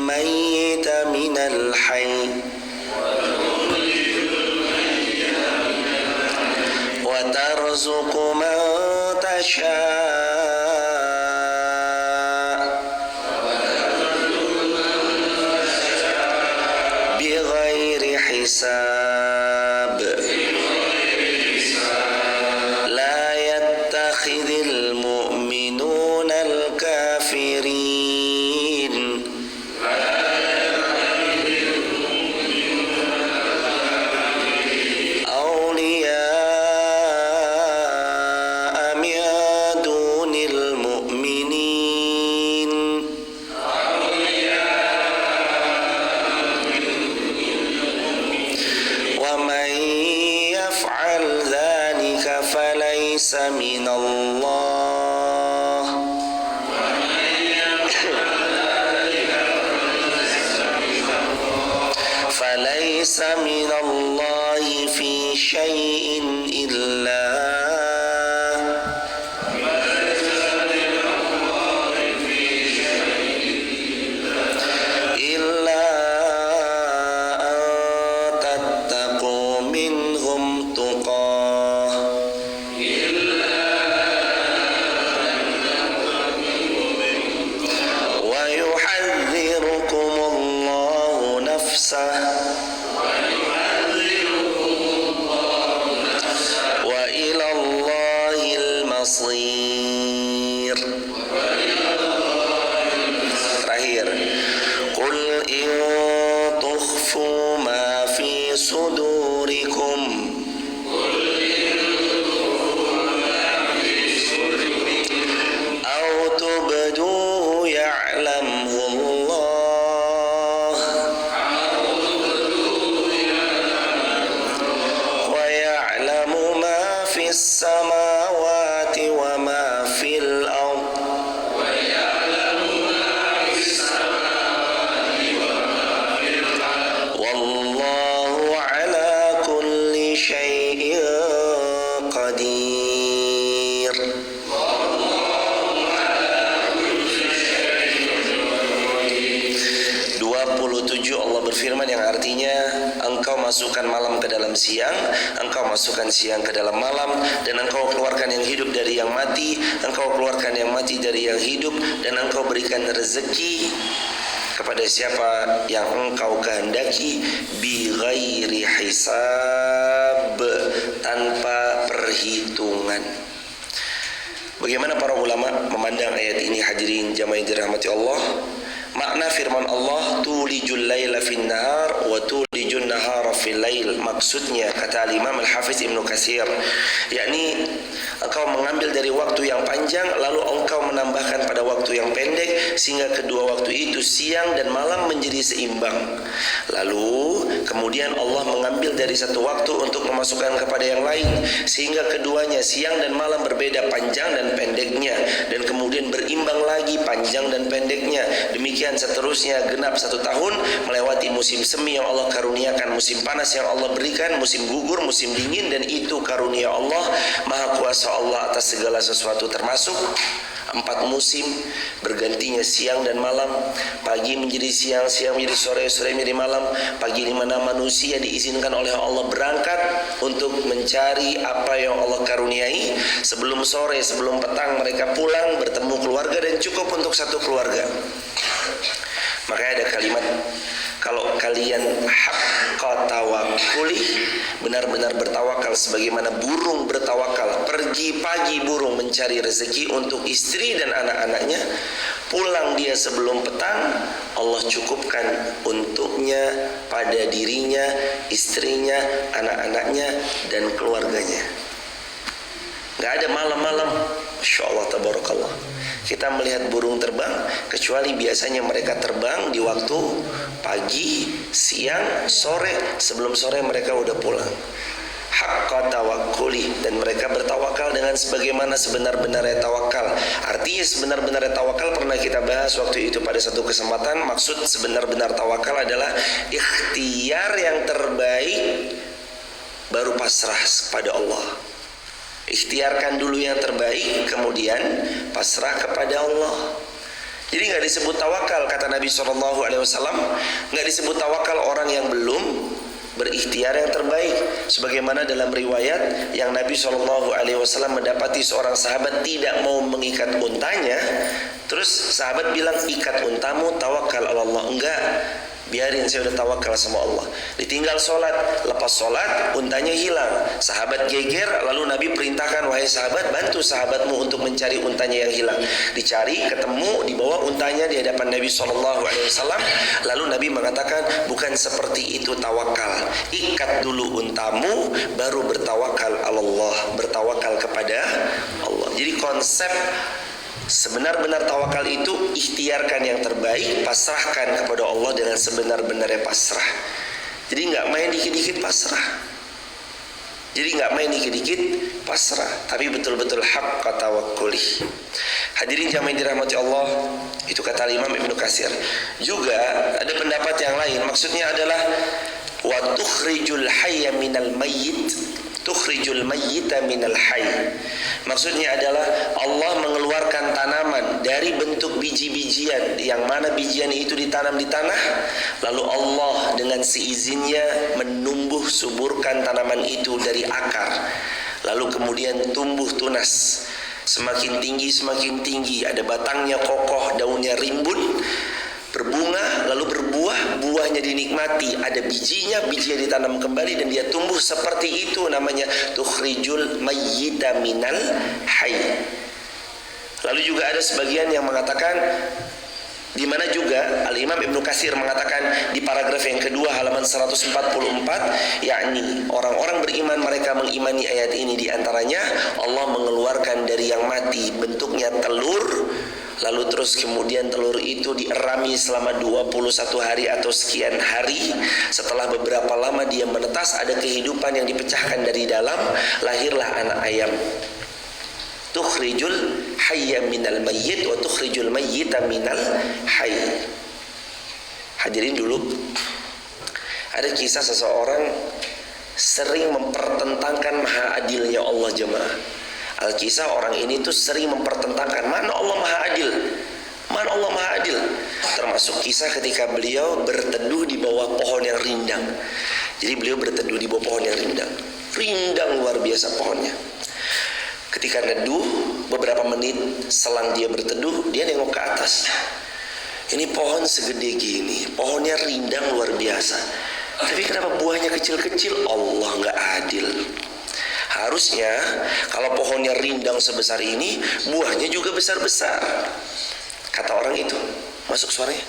الميت من الحي وترزق من تشاء بغير حساب لا يتخذ المؤمنون الكافرين أولياء من دون المؤمنين ومن يفعل ذلك فليس من الله فليس من الله في شيء إلا أن تتقوا منهم تقاه ويحذركم الله نفسه وإلى الله المصير. Terakhir, Qul in tukhfu ma fi sudurikum aw tubduhu ya'lamhu Allah wa ya'lamu ma fis samawati wa ma fil ard wallahu ala kulli syai'in qadir. 27 Allah berfirman yang artinya engkau masukkan malam ke dalam siang, engkau masukkan siang ke dalam malam, dan engkau keluarkan yang hidup dari yang mati, engkau keluarkan yang mati dari yang hidup, dan engkau berikan rezeki kepada siapa yang engkau kehendaki bi ghairi hisab, tanpa perhitungan. Bagaimana para ulama memandang ayat ini, hadirin jamaah yang dirahmati Allah? Makna firman Allah, tulijul laila fin nahar wa tulijun nahara fil lail. Maksudnya, kata Imam Al-Hafiz Ibnu Katsir, yakni engkau mengambil dari waktu yang panjang lalu engkau menambahkan pada waktu yang pendek sehingga kedua waktu itu siang dan malam menjadi seimbang. Lalu kemudian Allah mengambil dari satu waktu untuk memasukkan kepada yang lain sehingga keduanya siang dan malam berbeda panjang dan pendeknya, dan kemudian berimbang lagi panjang dan pendeknya. Demikian seterusnya genap 1 tahun melewati musim semi yang Allah karuniakan, musim panas yang Allah berikan, musim gugur, musim dingin, dan itu karunia Allah. Maha kuasa Allah atas segala sesuatu, termasuk 4 musim bergantinya siang dan malam, pagi menjadi siang, siang menjadi sore, sore menjadi malam, pagi di mana manusia diizinkan oleh Allah berangkat untuk mencari apa yang Allah karuniai. Sebelum sore, sebelum petang mereka pulang bertemu keluarga dan cukup untuk satu keluarga. Makanya ada kalimat, kalau kalian haqqa tawakkuli, benar-benar bertawakal sebagaimana burung bertawakal, pergi pagi burung mencari rezeki untuk istri dan anak-anaknya, pulang dia sebelum petang, Allah cukupkan untuknya pada dirinya, istrinya, anak-anaknya, dan keluarganya. Gak ada malam-malam. Masya Allah, tabarakallah. Kita melihat burung terbang, kecuali biasanya mereka terbang di waktu pagi, siang, sore. Sebelum sore mereka udah pulang. Haqqa tawakkuli, dan mereka bertawakal dengan sebagaimana sebenar-benarnya tawakal. Artinya sebenar-benarnya tawakal pernah kita bahas waktu itu pada satu kesempatan. Maksud sebenar-benar tawakal adalah ikhtiar yang terbaik, baru pasrah kepada Allah. Ikhtiarkan dulu yang terbaik, kemudian pasrah kepada Allah. Jadi nggak disebut tawakal, kata Nabi SAW, nggak disebut tawakal orang yang belum berikhtiar yang terbaik. Sebagaimana dalam riwayat yang Nabi SAW mendapati seorang sahabat tidak mau mengikat untanya, terus sahabat bilang, ikat untamu, tawakal Allah. Enggak, biarin, saya udah tawakal sama Allah. Ditinggal sholat, lepas sholat untanya hilang. Sahabat geger, lalu Nabi perintahkan, wahai sahabat, bantu sahabatmu untuk mencari untanya yang hilang. Dicari, ketemu, dibawa untanya di hadapan Nabi SAW. Lalu Nabi mengatakan, bukan seperti itu tawakal. Ikat dulu untamu, baru bertawakal Allah, bertawakal kepada Allah. Jadi konsep sebenar-benar tawakal itu ikhtiarkan yang terbaik, pasrahkan kepada Allah dengan sebenar-benarnya pasrah. Jadi nggak main dikit-dikit pasrah. Jadi nggak main dikit-dikit pasrah, tapi betul-betul haqqa tawakkuli. Hadirin jamaah yang dirahmati Allah, itu kata Imam Ibnu Katsir. Juga ada pendapat yang lain, maksudnya adalah wa tukhrijul hayya minal mayyit, tukhrijul mayyita minal hayy. Maksudnya adalah Allah mengeluarkan tanaman dari bentuk biji-bijian, yang mana bijian itu ditanam di tanah, lalu Allah dengan seizinnya menumbuh suburkan tanaman itu dari akar, lalu kemudian tumbuh tunas, semakin tinggi, ada batangnya kokoh, daunnya rimbun, berbunga, lalu berbuah, buahnya dinikmati, ada bijinya ditanam kembali dan dia tumbuh seperti itu, namanya tukhrijul mayyita minal hayy. Lalu juga ada sebagian yang mengatakan, di mana juga Al-Imam Ibnu Katsir mengatakan di paragraf yang kedua halaman 144, yakni orang-orang beriman mereka mengimani ayat ini, di antaranya Allah mengeluarkan dari yang mati bentuknya telur, lalu terus kemudian telur itu dierami selama 21 hari atau sekian hari. Setelah beberapa lama dia menetas, ada kehidupan yang dipecahkan dari dalam, lahirlah anak ayam. Tukhrijul hayya minal mayyit wa tukhrijul mayyita minal hayy. Hadirin dulu, ada kisah seseorang sering mempertentangkan maha adilnya Allah jemaah. Al-kisah orang ini tuh sering mempertentangkan mana Allah maha adil, mana Allah maha adil. Termasuk kisah ketika beliau berteduh di bawah pohon yang rindang. Jadi beliau berteduh di bawah pohon yang rindang, rindang luar biasa pohonnya. Ketika neduh beberapa menit selang dia berteduh, dia nengok ke atas. Ini pohon segede gini, pohonnya rindang luar biasa, tapi kenapa buahnya kecil-kecil? Allah nggak adil. Harusnya kalau pohonnya rindang sebesar ini, buahnya juga besar-besar. Kata orang itu, masuk suaranya.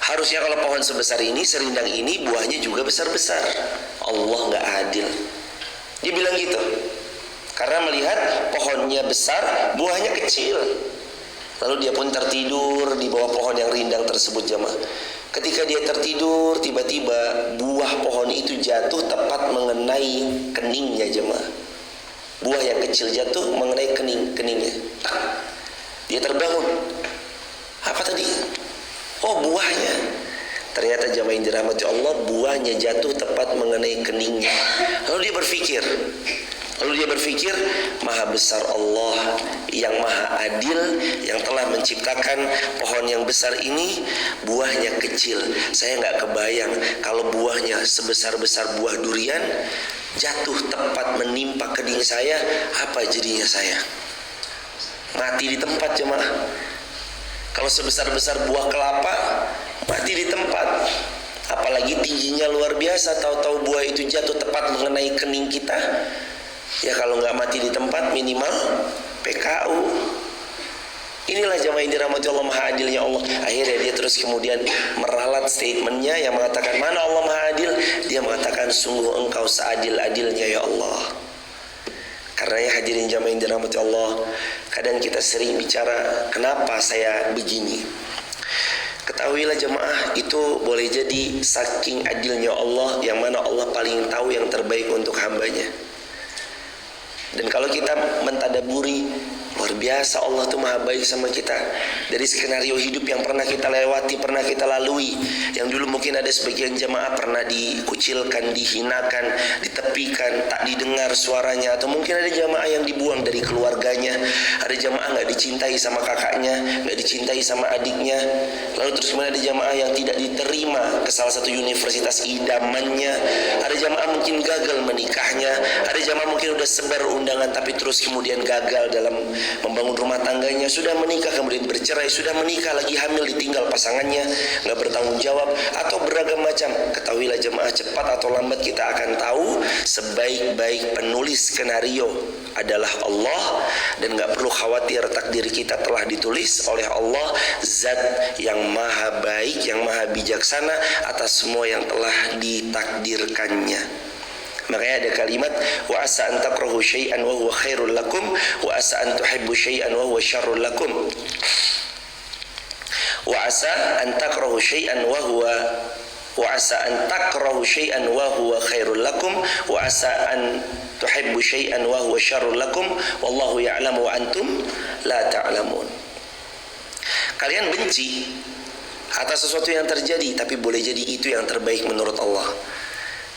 Harusnya kalau pohon sebesar ini, serindang ini, buahnya juga besar-besar. Allah nggak adil. Dia bilang gitu, karena melihat pohonnya besar, buahnya kecil. Lalu dia pun tertidur di bawah pohon yang rindang tersebut jemaah. Ketika dia tertidur, tiba-tiba buah pohon itu jatuh tepat mengenai keningnya jemaah. Buah yang kecil jatuh mengenai keningnya. Dia terbangun. Apa tadi? Oh, buahnya. Ternyata jemaah yang dirahmati Allah, buahnya jatuh tepat mengenai keningnya. Lalu dia berpikir, maha besar Allah yang maha adil, yang telah menciptakan pohon yang besar ini, buahnya kecil. Saya nggak kebayang kalau buahnya sebesar-besar buah durian jatuh tepat menimpa kening saya, apa jadinya saya? Mati di tempat jemaah. Kalau sebesar-besar buah kelapa, mati di tempat. Apalagi tingginya luar biasa, tahu-tahu buah itu jatuh tepat mengenai kening kita. Ya kalau nggak mati di tempat, minimal PKU. Inilah jemaah yang dirahmati Allah, maha adilnya Allah. Akhirnya dia terus kemudian meralat statementnya yang mengatakan mana Allah maha adil. Dia mengatakan sungguh engkau seadil-adilnya ya Allah. Karena ya hadirin jemaah yang dirahmati Allah, kadang kita sering bicara kenapa saya begini. Ketahuilah jemaah, itu boleh jadi saking adilnya Allah, yang mana Allah paling tahu yang terbaik untuk hambanya. Dan kalau kita mentadaburi, Luar biasa, Allah tuh maha baik sama kita. Dari skenario hidup yang pernah kita lewati, pernah kita lalui, yang dulu mungkin ada sebagian jamaah pernah dikucilkan, dihinakan, ditepikan, tak didengar suaranya, atau mungkin ada jamaah yang dibuang dari keluarganya, ada jamaah nggak dicintai sama kakaknya, nggak dicintai sama adiknya, lalu terus kemudian ada jamaah yang tidak diterima ke salah satu universitas idamannya, ada jamaah mungkin gagal menikahnya, ada jamaah mungkin udah sebar undangan tapi terus kemudian gagal dalam membangun rumah tangganya, sudah menikah kemudian bercerai, sudah menikah lagi hamil ditinggal pasangannya, nggak bertanggung jawab, atau beragam macam. Ketahuilah jemaah, cepat atau lambat kita akan tahu sebaik-baik penulis skenario adalah Allah, dan nggak perlu khawatir, takdir kita telah ditulis oleh Allah, zat yang maha baik, yang maha bijaksana atas semua yang telah ditakdirkannya. Makanya ada kalimat wa asa an takrahu syai'an wa huwa khairul lakum wa asa an tuhibbu syai'an wa huwa syarrul lakum. Wa asa an takrahu syai'an wa asa an takrahu syai'an wa huwa khairul lakum wa asa an tuhibbu syai'an wa huwa syarrul lakum wallahu ya'lamu wa antum la ta'lamun. Kalian benci atas sesuatu yang terjadi, tapi boleh jadi itu yang terbaik menurut Allah.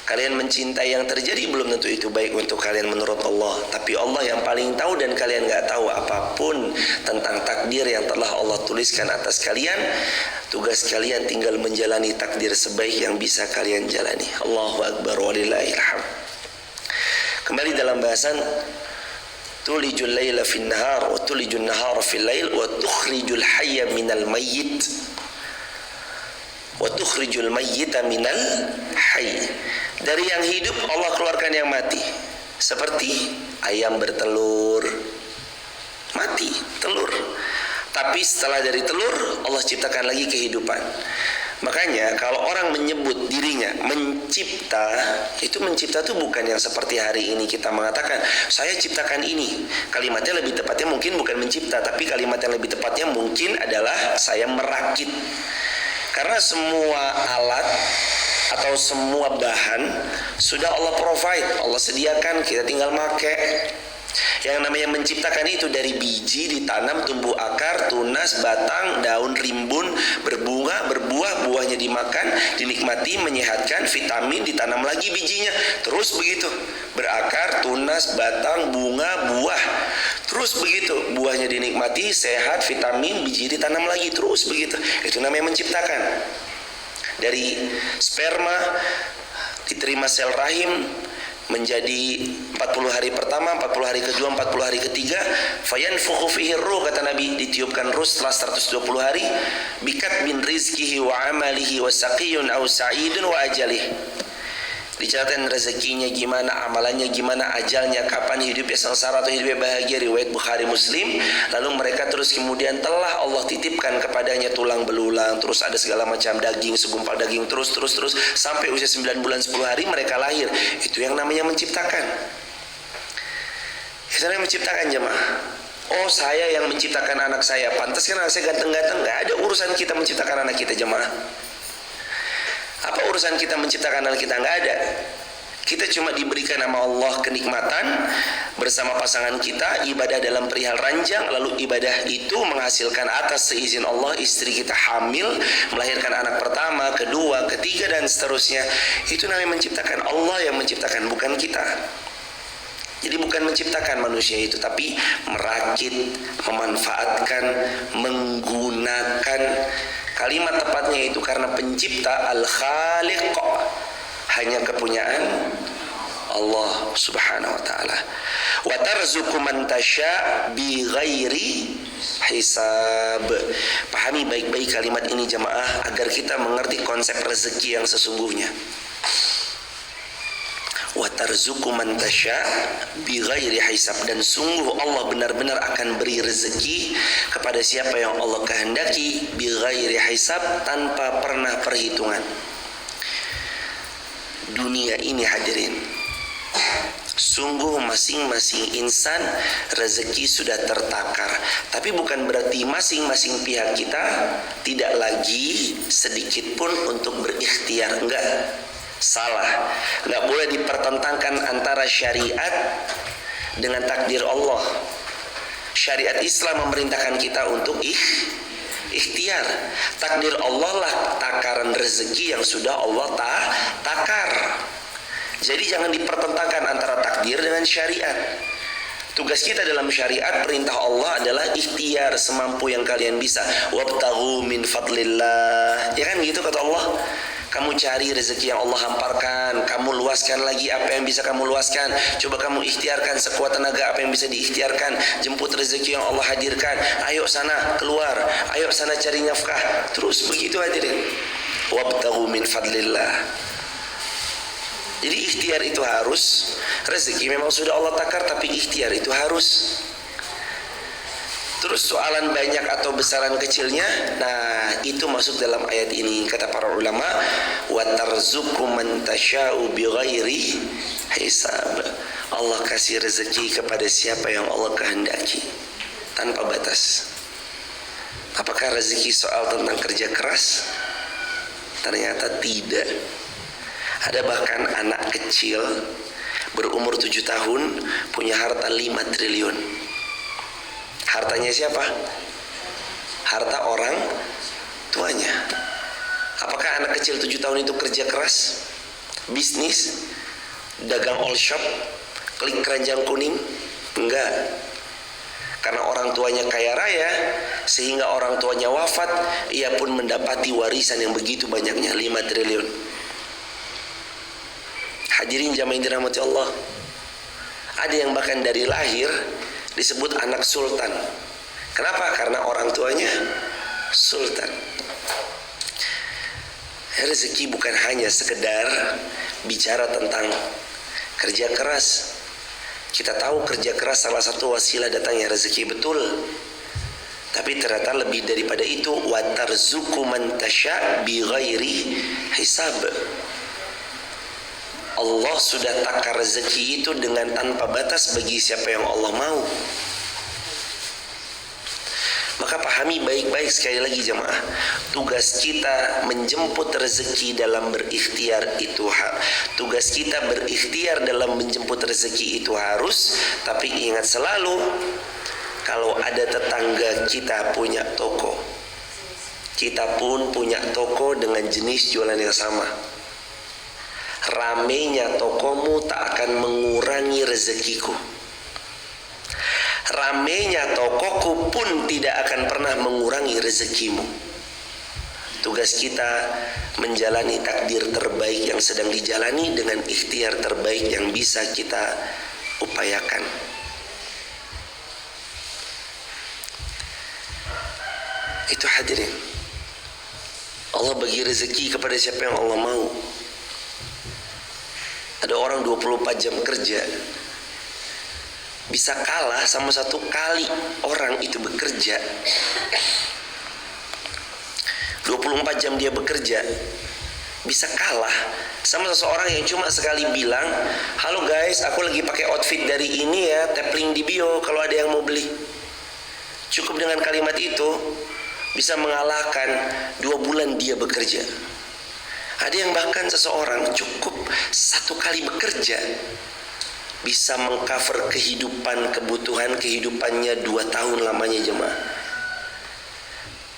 Kalian mencintai yang terjadi, belum tentu itu baik untuk kalian menurut Allah. Tapi Allah yang paling tahu, dan kalian gak tahu apapun tentang takdir yang telah Allah tuliskan atas kalian. Tugas kalian tinggal menjalani takdir sebaik yang bisa kalian jalani. Allahu Akbar walillahil hamd. Kembali dalam bahasan tulijul laila fin nahar wa tulijul nahara fil lail wa tukhrijul hayya minal mayyit wa tukhrijul mayyita minal hayy. Dari yang hidup Allah keluarkan yang mati. Seperti ayam bertelur, mati telur, tapi setelah dari telur Allah ciptakan lagi kehidupan. Makanya kalau orang menyebut dirinya mencipta, itu mencipta itu bukan yang seperti hari ini kita mengatakan saya ciptakan ini. Kalimatnya lebih tepatnya mungkin bukan mencipta, tapi kalimat yang lebih tepatnya mungkin adalah saya merakit. Karena semua alat atau semua bahan sudah Allah provide, Allah sediakan, kita tinggal pakai. Yang namanya menciptakan itu dari biji ditanam, tumbuh akar, tunas, batang, daun, rimbun, berbunga, berbuah, buahnya dimakan, dinikmati, menyehatkan, vitamin, ditanam lagi bijinya, terus begitu, berakar, tunas, batang, bunga, buah, terus begitu, buahnya dinikmati, sehat, vitamin, biji ditanam lagi, terus begitu. Itu namanya menciptakan. Dari sperma diterima sel rahim menjadi 40 hari pertama, 40 hari kedua, 40 hari ketiga, fayanfukhu fihi ruh, kata Nabi, ditiupkan ruh setelah 120 hari, bikat bin rizkihi wa amalihi wa saqiyun aw sa'idun wa ajalih. Dicatatkan rezekinya gimana, amalannya gimana, ajalnya kapan, hidupnya sengsara atau hidupnya bahagia, riwayat Bukhari Muslim. Lalu mereka terus kemudian telah Allah titipkan kepadanya tulang belulang, terus ada segala macam daging, segumpal daging, terus sampai usia 9 bulan 10 hari mereka lahir. Itu yang namanya menciptakan. Itu namanya menciptakan, jemaah. Oh, saya yang menciptakan anak saya, pantas kan anak saya ganteng-ganteng. Gak ada urusan kita menciptakan anak kita, jemaah. Apa urusan kita menciptakan anak kita? Nggak ada. Kita cuma diberikan nama Allah kenikmatan bersama pasangan kita, ibadah dalam perihal ranjang, lalu ibadah itu menghasilkan atas seizin Allah istri kita hamil, melahirkan anak pertama, kedua, ketiga, dan seterusnya. Itu namanya menciptakan. Allah yang menciptakan, bukan kita. Jadi bukan menciptakan manusia itu, tapi merakit, memanfaatkan, menggunakan. Kalimat tepatnya itu karena pencipta Al-Khaliq hanya kepunyaan Allah Subhanahu wa taala. Wa tarzuqu man tasya bi ghairi hisab. Pahami baik-baik kalimat ini, jemaah, agar kita mengerti konsep rezeki yang sesungguhnya. Wa tarzuqu man tasya bi ghairi hisab, dan sungguh Allah benar-benar akan beri rezeki kepada siapa yang Allah kehendaki, bi ghairi hisab, tanpa pernah perhitungan. Dunia ini, hadirin, sungguh masing-masing insan rezeki sudah tertakar, tapi bukan berarti masing-masing pihak kita tidak lagi sedikit pun untuk berikhtiar. Enggak. Salah. Nggak boleh dipertentangkan antara syariat dengan takdir Allah. Syariat Islam memerintahkan kita untuk ikhtiar. Takdir Allah lah takaran rezeki yang sudah Allah takar. Jadi jangan dipertentangkan antara takdir dengan syariat. Tugas kita dalam syariat, perintah Allah adalah ikhtiar semampu yang kalian bisa. Wabtaghu min fadlillah. Ya kan gitu kata Allah. Kamu cari rezeki yang Allah hamparkan, kamu luaskan lagi apa yang bisa kamu luaskan. Coba kamu ikhtiarkan sekuat tenaga apa yang bisa diikhtiarkan. Jemput rezeki yang Allah hadirkan. Ayo sana keluar, ayo sana cari nafkah. Terus begitu hadirin. Wabtaghu min fadlillah. Jadi ikhtiar itu harus. Rezeki memang sudah Allah takar, tapi ikhtiar itu harus. Terus soalan banyak atau besaran kecilnya, nah itu masuk dalam ayat ini. Kata para ulama, wa tarzuqu man tasya'u bighairi hisab. Allah kasih rezeki kepada siapa yang Allah kehendaki tanpa batas. Apakah rezeki soal tentang kerja keras? Ternyata tidak. Ada bahkan anak kecil berumur 7 tahun punya harta 5 triliun. Hartanya siapa? Harta orang tuanya. Apakah anak kecil 7 tahun itu kerja keras? Bisnis? Dagang all shop? Klik keranjang kuning? Enggak. Karena orang tuanya kaya raya, sehingga orang tuanya wafat, ia pun mendapati warisan yang begitu banyaknya, 5 triliun. Hadirin jamaah yang dirahmati Allah. Ada yang bahkan dari lahir disebut anak sultan. Kenapa? Karena orang tuanya sultan. Rezeki bukan hanya sekedar bicara tentang kerja keras. Kita tahu kerja keras salah satu wasilah datangnya rezeki, betul. Tapi ternyata lebih daripada itu, wa tarzuqu man tasya' bighairi hisab. Allah sudah takar rezeki itu dengan tanpa batas bagi siapa yang Allah mau. Maka pahami baik-baik sekali lagi jemaah. Tugas kita menjemput rezeki dalam berikhtiar itu tugas kita berikhtiar dalam menjemput rezeki itu harus. Tapi ingat selalu, kalau ada tetangga kita punya toko, kita pun punya toko dengan jenis jualan yang sama, ramenya tokomu tak akan mengurangi rezekiku. Ramenya tokoku pun tidak akan pernah mengurangi rezekimu. Tugas kita menjalani takdir terbaik yang sedang dijalani dengan ikhtiar terbaik yang bisa kita upayakan. Itu hadirin. Allah bagi rezeki kepada siapa yang Allah mau. Ada orang 24 jam kerja, bisa kalah sama 1 kali orang itu bekerja. 24 jam dia bekerja, bisa kalah sama seseorang yang cuma sekali bilang, halo guys, aku lagi pakai outfit dari ini ya, tap link di bio kalau ada yang mau beli. Cukup dengan kalimat itu bisa mengalahkan 2 bulan dia bekerja. Ada yang bahkan seseorang cukup 1 kali bekerja bisa mengcover kebutuhan kehidupannya 2 tahun lamanya jemaah.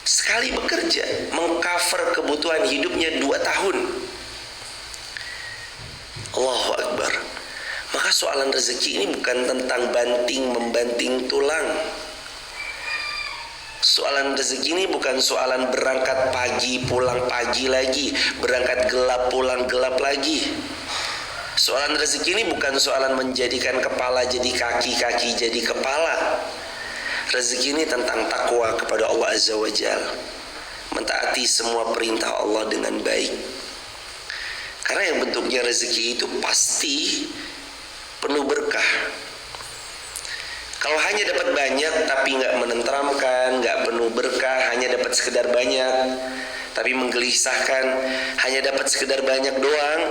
Sekali bekerja mengcover kebutuhan hidupnya 2 tahun. Allahu Akbar. Maka soalan rezeki ini bukan tentang membanting tulang. Soalan rezeki ini bukan soalan berangkat pagi pulang pagi lagi, berangkat gelap pulang gelap lagi. Soalan rezeki ini bukan soalan menjadikan kepala jadi kaki, kaki jadi kepala. Rezeki ini tentang takwa kepada Allah Azza wa Jalla, mentaati semua perintah Allah dengan baik. Karena yang bentuknya rezeki itu pasti penuh berkah. Kalau hanya dapat banyak tapi nggak menenteramkan, nggak penuh berkah, hanya dapat sekedar banyak tapi menggelisahkan, hanya dapat sekedar banyak doang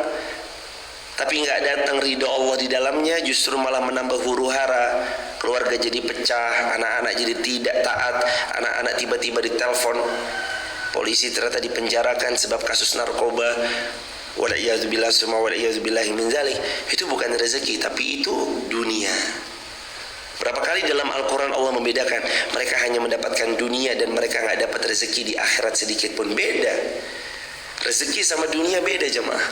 tapi nggak datang ridho Allah di dalamnya, justru malah menambah huru hara, keluarga jadi pecah, anak-anak jadi tidak taat, anak-anak tiba-tiba ditelepon polisi ternyata dipenjarakan sebab kasus narkoba. Wal'iyazubillah summa wal'iyazubillahi min zalik. Itu bukan rezeki, tapi itu dunia. Berapa kali kali dalam Al-Quran Allah membedakan, mereka hanya mendapatkan dunia dan mereka nggak dapat rezeki di akhirat sedikit pun. Beda. Rezeki sama dunia beda jemaah.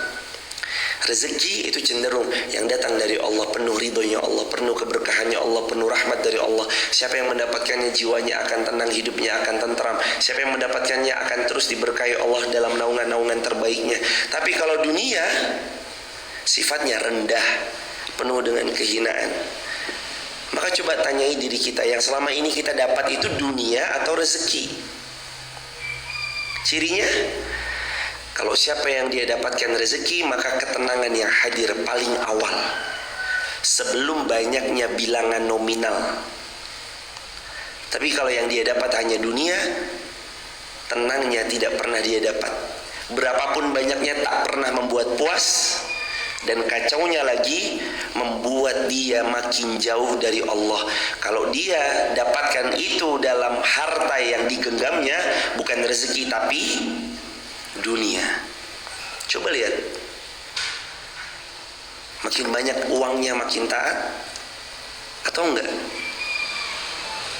Rezeki itu cenderung yang datang dari Allah, penuh ridhonya Allah, penuh keberkahannya Allah, penuh rahmat dari Allah. Siapa yang mendapatkannya jiwanya akan tenang, hidupnya akan tentram. Siapa yang mendapatkannya akan terus diberkahi Allah dalam naungan-naungan terbaiknya. Tapi kalau dunia sifatnya rendah, penuh dengan kehinaan. Maka coba tanyai diri kita, yang selama ini kita dapat itu dunia atau rezeki? Cirinya, kalau siapa yang dia dapatkan rezeki, maka ketenangan yang hadir paling awal sebelum banyaknya bilangan nominal. Tapi kalau yang dia dapat hanya dunia, tenangnya tidak pernah dia dapat. Berapapun banyaknya tak pernah membuat puas, dan kacaunya lagi membuat dia makin jauh dari Allah. Kalau dia dapatkan itu dalam harta yang digenggamnya, bukan rezeki tapi dunia. Coba lihat, makin banyak uangnya makin taat atau enggak?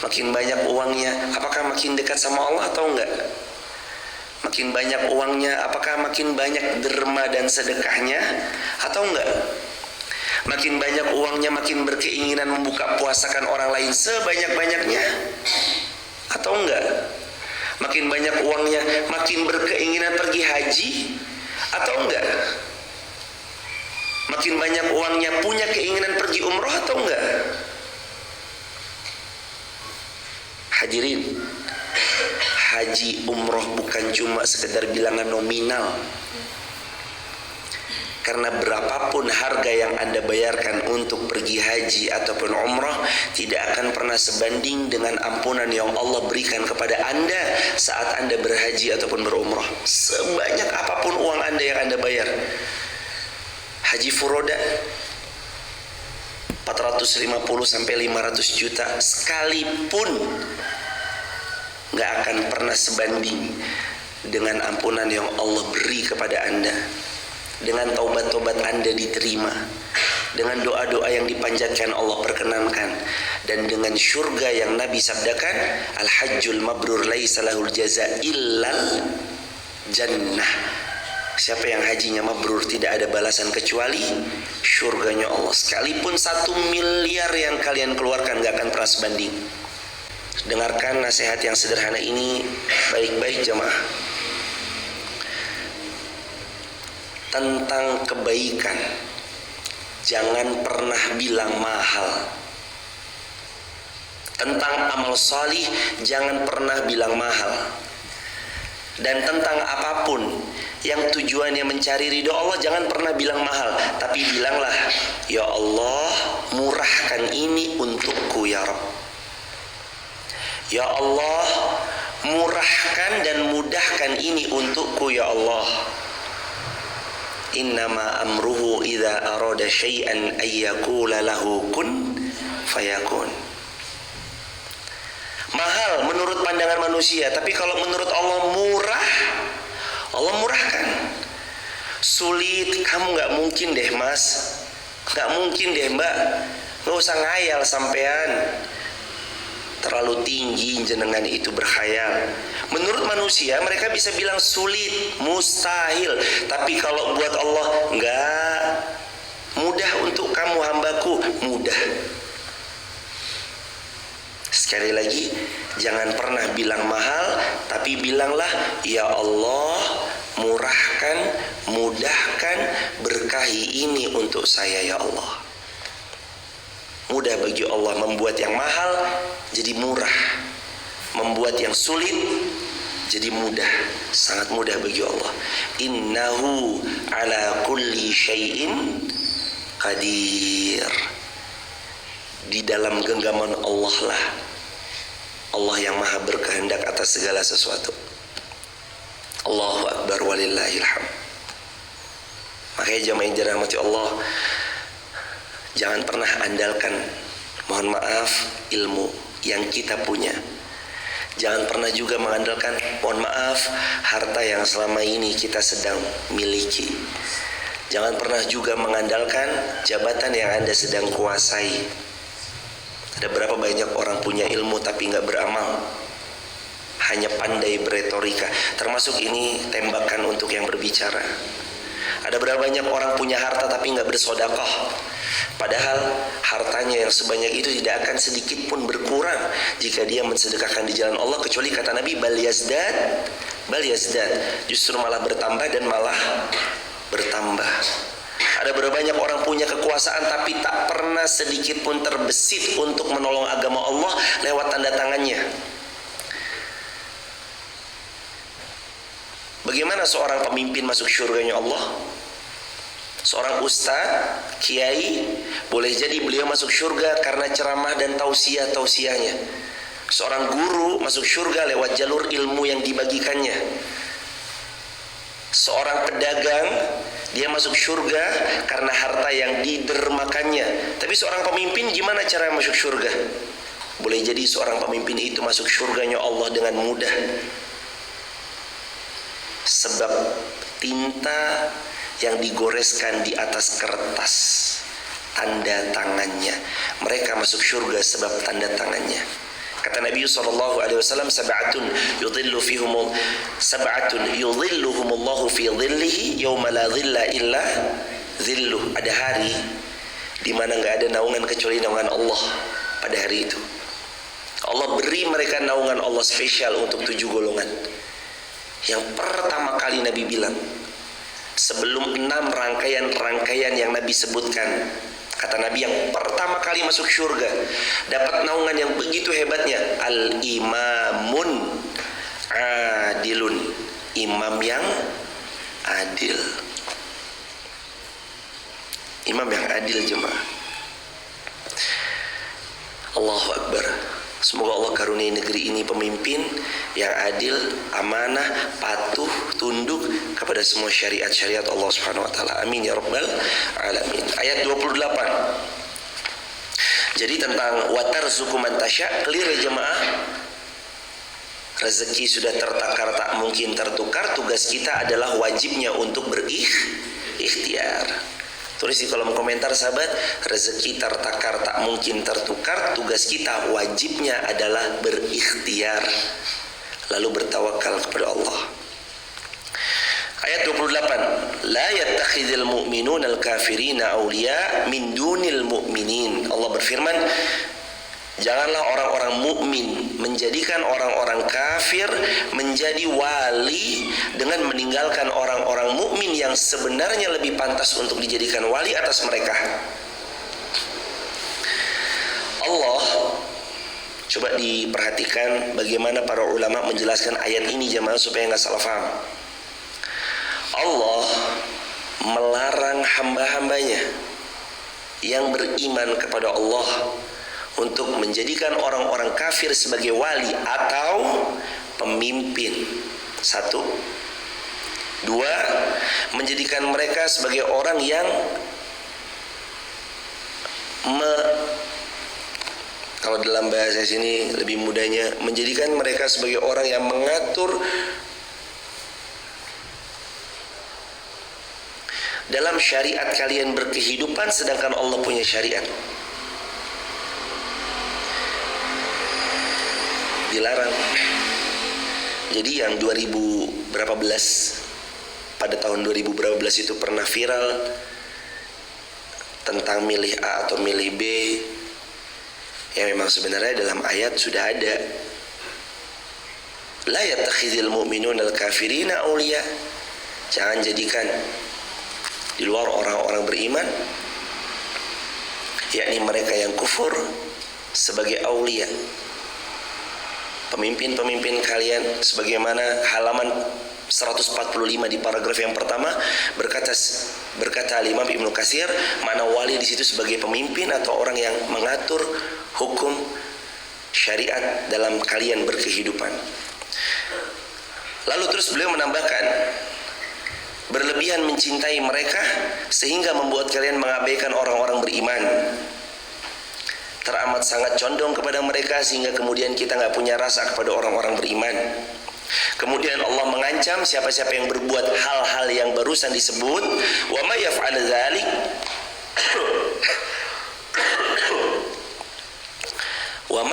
Makin banyak uangnya, apakah makin dekat sama Allah atau enggak? Makin banyak uangnya, apakah makin banyak derma dan sedekahnya atau enggak? Makin banyak uangnya, makin berkeinginan membuka puasakan orang lain sebanyak-banyaknya atau enggak? Makin banyak uangnya, makin berkeinginan pergi haji atau enggak? Makin banyak uangnya, punya keinginan pergi umroh atau enggak? Hadirin, haji umroh bukan cuma sekedar bilangan nominal. Karena berapapun harga yang Anda bayarkan untuk pergi haji ataupun umrah, tidak akan pernah sebanding dengan ampunan yang Allah berikan kepada Anda saat Anda berhaji ataupun berumrah. Sebanyak apapun uang Anda yang Anda bayar. Haji furoda 450 sampai 500 juta sekalipun gak akan pernah sebanding dengan ampunan yang Allah beri kepada Anda, dengan taubat-taubat Anda diterima, dengan doa-doa yang dipanjatkan Allah perkenankan, dan dengan syurga yang Nabi sabdakan, al-hajjul mabrur laisa lahul jaza illal jannah. Siapa yang hajinya mabrur tidak ada balasan kecuali syurganya Allah. Sekalipun 1 miliar yang kalian keluarkan gak akan pernah sebanding. Dengarkan nasihat yang sederhana ini baik-baik jemaah. Tentang kebaikan, jangan pernah bilang mahal. Tentang amal salih, jangan pernah bilang mahal. Dan tentang apapun yang tujuannya mencari ridho Allah, jangan pernah bilang mahal, tapi bilanglah, ya Allah, murahkan ini untukku ya Rabb. Ya Allah, murahkan dan mudahkan ini untukku ya Allah. Innama amruhu idza arada syai'an ayyakula lahu kun fayakun. Mahal menurut pandangan manusia, tapi kalau menurut Allah murah, Allah murahkan. Sulit, kamu gak mungkin deh mas, gak mungkin deh mbak, gak usah ngayal sampean, terlalu tinggi jenengan itu berkhayal. Menurut manusia mereka bisa bilang sulit, mustahil, tapi kalau buat Allah enggak, mudah untuk kamu hambaku, mudah. Sekali lagi, jangan pernah bilang mahal, tapi bilanglah, ya Allah, murahkan, mudahkan, berkahi ini untuk saya ya Allah. Mudah bagi Allah membuat yang mahal jadi murah, membuat yang sulit jadi mudah, sangat mudah bagi Allah. Innahu ala kulli syai'in qadir. Di dalam genggaman Allah lah Allah yang maha berkehendak atas segala sesuatu. Allahu Akbar walillahil hamd. Makanya jamaah yang dirahmati Allah, jangan pernah andalkan, mohon maaf, ilmu yang kita punya. Jangan pernah juga mengandalkan, mohon maaf, harta yang selama ini kita sedang miliki. Jangan pernah juga mengandalkan jabatan yang Anda sedang kuasai. Ada berapa banyak orang punya ilmu tapi nggak beramal, hanya pandai beretorika. Termasuk ini tembakan untuk yang berbicara. Ada berapa banyak orang punya harta tapi nggak bersedekah, padahal hartanya yang sebanyak itu tidak akan sedikit pun berkurang jika dia mensedekahkan di jalan Allah, kecuali kata Nabi bal yazdad, justru malah bertambah dan malah bertambah. Ada berapa banyak orang punya kekuasaan tapi tak pernah sedikit pun terbesit untuk menolong agama Allah lewat tanda tangannya. Bagaimana seorang pemimpin masuk syurganya Allah? Seorang ustaz, kiai, boleh jadi beliau masuk syurga karena ceramah dan tausiah-tausiahnya. Seorang guru masuk syurga lewat jalur ilmu yang dibagikannya. Seorang pedagang, dia masuk syurga karena harta yang didermakannya. Tapi seorang pemimpin gimana cara masuk syurga? Boleh jadi seorang pemimpin itu masuk syurganya Allah dengan mudah, sebab tinta yang digoreskan di atas kertas, tanda tangannya. Mereka masuk syurga sebab tanda tangannya. Kata Nabi SAW, sab'atun yudhilluhumullahu fi dhillihi yawma la dhilla illa dhilluh. Ada hari di mana enggak ada naungan kecuali naungan Allah. Pada hari itu Allah beri mereka naungan Allah spesial untuk 7 golongan. Yang pertama kali Nabi bilang, sebelum 6 rangkaian yang Nabi sebutkan, kata Nabi yang pertama kali masuk syurga, dapat naungan yang begitu hebatnya, al-imamun adilun, imam yang adil. Imam yang adil, jemaah. Allahu Akbar. Semoga Allah karuniai negeri ini pemimpin yang adil, amanah, patuh, tunduk kepada semua syariat-syariat Allah Subhanahu wa taala. Amin ya rabbal alamin. Ayat 28. Jadi tentang watarzuqu man tasya, clear ya jemaah. Rezeki sudah tertakar, tak mungkin tertukar. Tugas kita adalah wajibnya untuk berikhtiar. Tulis di kolom komentar sahabat, rezeki tertakar tak mungkin tertukar. Tugas kita wajibnya adalah berikhtiar, lalu bertawakal kepada Allah. Ayat 28, la yattakhidhul mu'minuna al-kafirina awliya min dunil mu'minin. Allah berfirman, janganlah orang-orang mukmin menjadikan orang-orang kafir menjadi wali dengan meninggalkan orang-orang mukmin yang sebenarnya lebih pantas untuk dijadikan wali atas mereka. Allah, coba diperhatikan bagaimana para ulama menjelaskan ayat ini jemaah supaya nggak salah paham. Allah melarang hamba-hambanya yang beriman kepada Allah untuk menjadikan orang-orang kafir sebagai wali atau pemimpin. 1. 2. Menjadikan mereka sebagai orang yang kalau dalam bahasa sini lebih mudahnya, menjadikan mereka sebagai orang yang mengatur dalam syariat kalian berkehidupan, sedangkan Allah punya syariat. Dilarang. Jadi yang 2000 berapa belas, pada tahun 2000 berapa belas itu pernah viral tentang milih A atau milih B, yang memang sebenarnya dalam ayat sudah ada, la yattakhidhul mu'minuna al-kafirina awliya. Jangan jadikan di luar orang-orang beriman, yakni mereka yang kufur, sebagai aulia, pemimpin-pemimpin kalian. Sebagaimana halaman 145 di paragraf yang pertama berkata Imam Ibnu Katsir, makna wali di situ sebagai pemimpin atau orang yang mengatur hukum syariat dalam kalian berkehidupan. Lalu terus beliau menambahkan, berlebihan mencintai mereka sehingga membuat kalian mengabaikan orang-orang beriman, teramat sangat condong kepada mereka sehingga kemudian kita nggak punya rasa kepada orang-orang beriman. Kemudian Allah mengancam siapa-siapa yang berbuat hal-hal yang barusan disebut, wa may yaf'al dzalik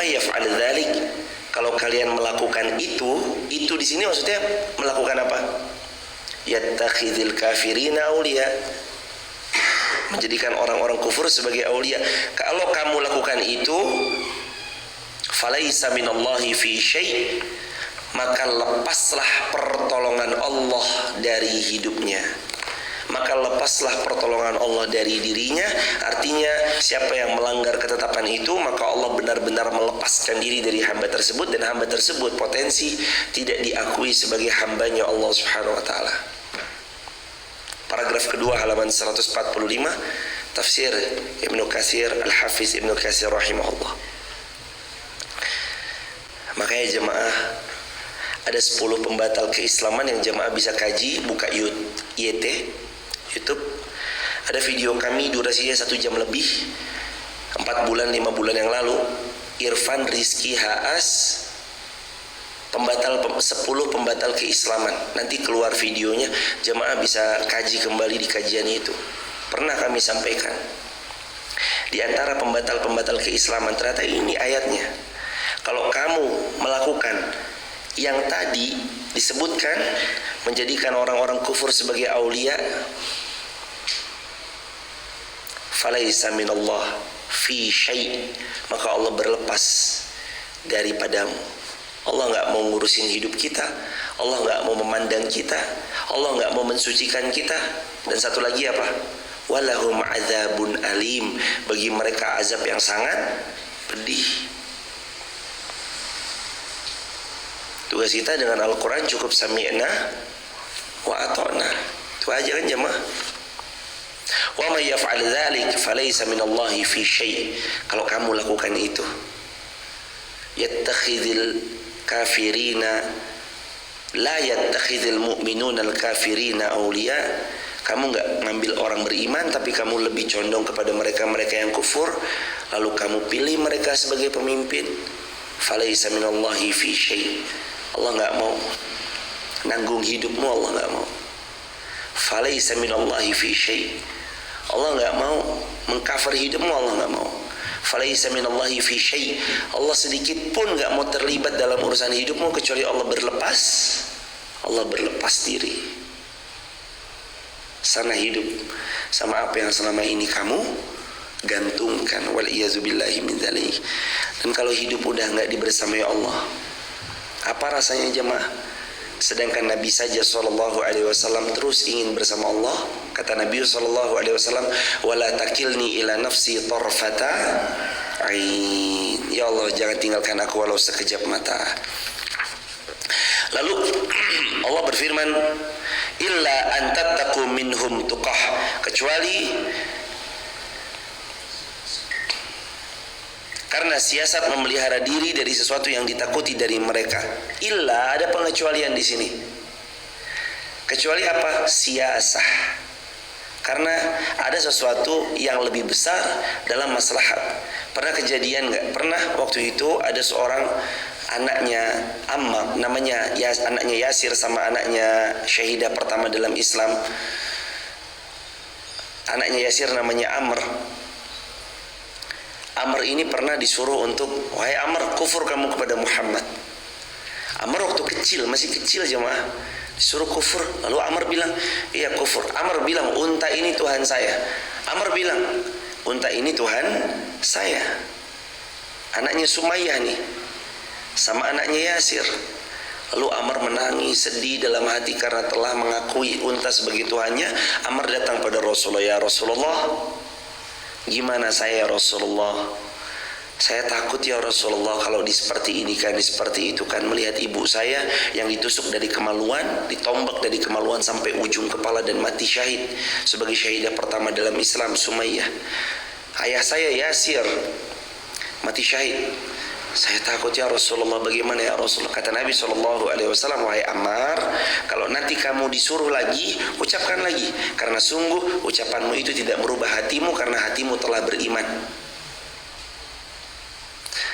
may yaf'al dzalik, kalau kalian melakukan itu di sini maksudnya melakukan apa? Yattakhidhil kafirina awliya, menjadikan orang-orang kufur sebagai aulia. Kalau kamu lakukan itu, falaisa minallahi fi syai', maka lepaslah pertolongan Allah dari hidupnya, maka lepaslah pertolongan Allah dari dirinya. Artinya siapa yang melanggar ketetapan itu, maka Allah benar-benar melepaskan diri dari hamba tersebut, dan hamba tersebut potensi tidak diakui sebagai hambanya Allah Subhanahu wa ta'ala. Paragraf kedua halaman 145, tafsir Ibnu Katsir, Al-Hafiz Ibnu Katsir rahimahullah. Makanya jemaah, ada 10 pembatal keislaman yang jemaah bisa kaji. Buka YouTube, ada video kami durasinya 1 jam lebih, 4 bulan 5 bulan yang lalu. Irfan Rizky Haas, 10 pembatal keislaman. Nanti keluar videonya, jemaah bisa kaji kembali di kajian itu. Pernah kami sampaikan, di antara pembatal-pembatal keislaman ternyata ini ayatnya. Kalau kamu melakukan yang tadi disebutkan, menjadikan orang-orang kufur sebagai aulia, falaisa minallah fi syai', maka Allah berlepas daripadamu. Allah nggak mau ngurusin hidup kita, Allah nggak mau memandang kita, Allah nggak mau mensucikan kita. Dan satu lagi apa? Walahum adzabun alim, bagi mereka azab yang sangat pedih. Tugas kita dengan Al-Quran cukup sami'na wa ata'na, itu aja kan jemaah. Wa may yaf'al dzalik falaysa minallahi fi syai', kalau kamu lakukan itu, yattakhidhil kafirina la yattakhidhil mu'minuna al-kafirina awliya, kamu enggak ngambil orang beriman tapi kamu lebih condong kepada mereka-mereka yang kufur, lalu kamu pilih mereka sebagai pemimpin, falaysa minallahi fi syai', Allah enggak mau nanggung hidupmu, Allah enggak mau. Falaysa minallahi fi syai', Allah enggak mau mengcover hidupmu, Allah enggak mau. Falaysa minallahi fi syai', Allah sedikit pun enggak mau terlibat dalam urusan hidupmu kecuali Allah berlepas diri. Sana hidup sama apa yang selama ini kamu gantungkan, wal iyazubillahi min dzalik. Dan kalau hidup udah enggak dibersamai Allah, apa rasanya jemaah? Sedangkan Nabi saja sallallahu alaihi wasallam terus ingin bersama Allah. Kata Nabi sallallahu alaihi wasallam, "Wala takilni ila nafsi tarfata ain." Ya Allah, jangan tinggalkan aku walau sekejap mata. Lalu Allah berfirman, "Illa an tattaqu minhum tuqah," kecuali karena siasat memelihara diri dari sesuatu yang ditakuti dari mereka. Illa, ada pengecualian di sini. Kecuali apa? Siasah. Karena ada sesuatu yang lebih besar dalam maslahat. Pernah kejadian nggak? Pernah waktu itu ada seorang anaknya Ammar, anaknya Yasir sama anaknya syahidah pertama dalam Islam. Anaknya Yasir namanya Amr. Amr ini pernah disuruh untuk, wahai Amr, kufur kamu kepada Muhammad. Amr waktu kecil, masih kecil jemaah, disuruh kufur. Lalu Amr bilang, iya kufur. Amr bilang, unta ini Tuhan saya. Amr bilang, unta ini Tuhan saya. Anaknya Sumayyah nih, sama anaknya Yasir. Lalu Amr menangis, sedih dalam hati karena telah mengakui unta sebagai Tuhannya. Amr datang pada Rasulullah, ya Rasulullah, gimana saya Rasulullah? Saya takut ya Rasulullah kalau seperti ini kan, seperti itu kan, melihat ibu saya yang ditusuk dari kemaluan, ditombak dari kemaluan sampai ujung kepala dan mati syahid sebagai syahidah pertama dalam Islam, Sumayyah. Ayah saya Yasir mati syahid. Saya takut ya Rasulullah, bagaimana ya Rasulullah? Kata Nabi SAW, wahai Ammar, kalau nanti kamu disuruh lagi, ucapkan lagi, karena sungguh ucapanmu itu tidak merubah hatimu, karena hatimu telah beriman.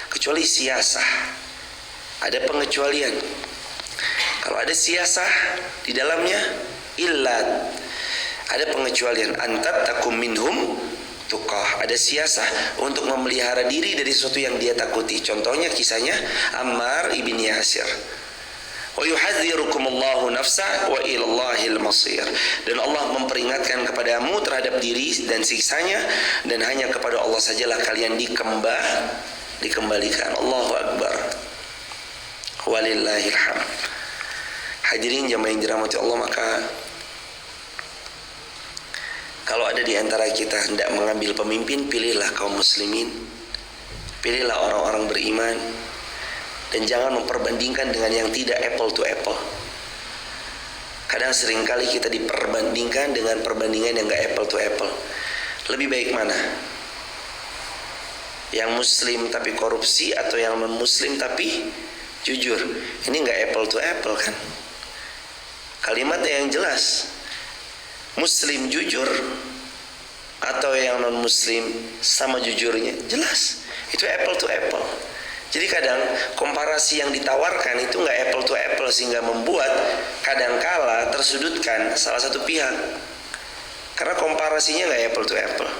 Kecuali siasah, ada pengecualian. Kalau ada siasah di dalamnya, illa, ada pengecualian. Antat takum minhum tuqah, ada siasah untuk memelihara diri dari sesuatu yang dia takuti. Contohnya kisahnya Ammar ibn Yasir. Wa yuhadzirukumullahu nafsa wa ilallahil masir. Dan Allah memperingatkan kepadamu terhadap diri dan siksanya, dan hanya kepada Allah sajalah kalian dikembalikan. Allahu Akbar. Walillahil hamd. Hadirin jamaah yang dirahmati Allah, maka kalau ada di antara kita hendak mengambil pemimpin, pilihlah kaum muslimin, pilihlah orang-orang beriman, dan jangan memperbandingkan dengan yang tidak apple to apple. Kadang seringkali kita diperbandingkan dengan perbandingan yang gak apple to apple. Lebih baik mana? Yang muslim tapi korupsi, atau yang non muslim tapi jujur? Ini gak apple to apple kan? Kalimatnya yang jelas. Muslim jujur atau yang non muslim sama jujurnya, jelas. Itu apple to apple. Jadi kadang komparasi yang ditawarkan itu nggak apple to apple, sehingga membuat kadangkala tersudutkan salah satu pihak karena komparasinya nggak apple to apple.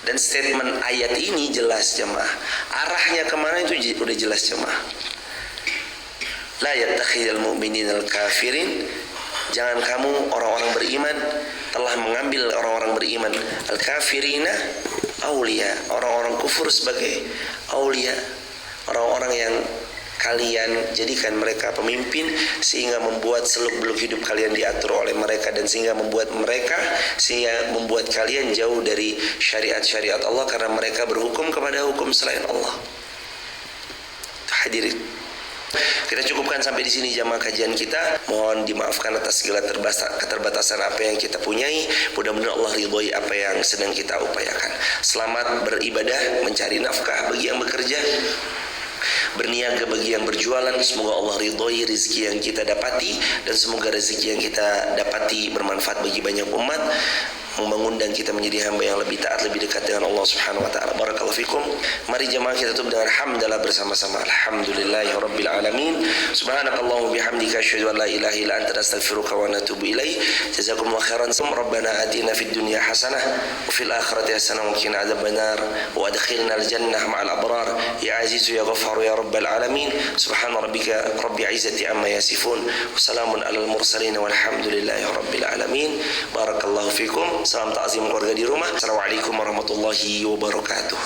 Dan statement ayat ini jelas jemaah, arahnya kemana itu udah jelas jemaah. La yattakhidul mu'minina al-kafirin, jangan kamu orang-orang beriman telah mengambil orang-orang beriman al-kafirina aulia, orang-orang kufur sebagai aulia, orang-orang yang kalian jadikan mereka pemimpin, sehingga membuat seluk-beluk hidup kalian diatur oleh mereka, dan sehingga membuat kalian jauh dari syariat-syariat Allah karena mereka berhukum kepada hukum selain Allah. Hadirin, kita cukupkan sampai di sini jamaah kajian kita. Mohon dimaafkan atas segala keterbatasan apa yang kita punyai. Mudah-mudahan Allah ridhoi apa yang sedang kita upayakan. Selamat beribadah, mencari nafkah bagi yang bekerja, berniaga bagi yang berjualan. Semoga Allah ridhoi rezeki yang kita dapati, dan semoga rezeki yang kita dapati bermanfaat bagi banyak umat, mengundang kita menjadi hamba yang lebih taat, lebih dekat dengan Allah Subhanahu wa taala. Barakallahu fikum. Mari jemaah kita tutup dengan hamdalah bersama-sama. Alhamdulillahirabbil alamin. Subhanakallahumma bihamdika asyhadu an la ilaha illa anta astaghfiruka wa atubu ilaik. Jazakumullahu khairan. Rabbana atina fid dunya hasanah wa fil akhirati hasanah wa qina adzabannar wa adkhilna al jannah ma'al abrar ya azizu ya ghaffar ya rabbal alamin. Subhana rabbika rabbil izzati amma yasifun wa salamun alal mursalin walhamdulillahi rabbil alamin. Barakallahu fikum. Salam takzim keluarga di rumah. Assalamualaikum warahmatullahi wabarakatuh.